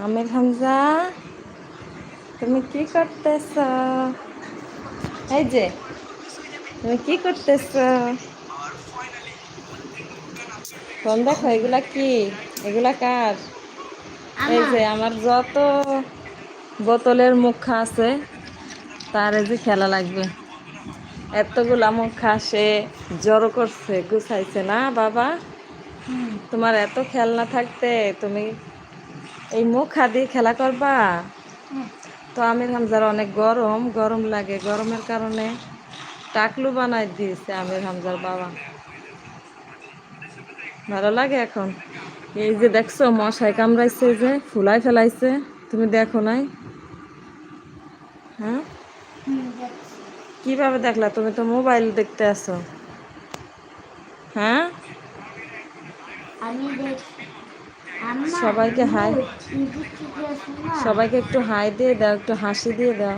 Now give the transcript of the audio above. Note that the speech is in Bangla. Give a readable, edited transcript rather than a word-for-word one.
আমির হামজা, তুমি কি করতেছ? এই যে তুমি কি করতেছ? ফোন দেখো। এগুলা কি? এগুলা কার? এই যে আমার যত বোতলের মুখা আছে তার এই যে খেলা লাগবে। এতগুলা মুখা সে জড়ো করছে, গুছাইছে না বাবা। তোমার এত খেলনা থাকতে তুমি এই মুখা দিয়ে খেলা করবা? তো আমির হামজার অনেক গরম গরম লাগে, গরমের কারণে টাকলু বানাই দিয়েছে আমির হামজার বাবা। ভালো লাগে এখন। এই যে দেখছো মশাই কামড়াইছে, যে ফুলাই ফেলাইছে, তুমি দেখো নাই? হ্যাঁ, কিভাবে দেখলা? তুমি তো মোবাইল দেখতে আসো। হ্যাঁ, সবাইকে হাই, সবাইকে একটু হাই দিয়ে দাও, একটু হাসি দিয়ে দাও।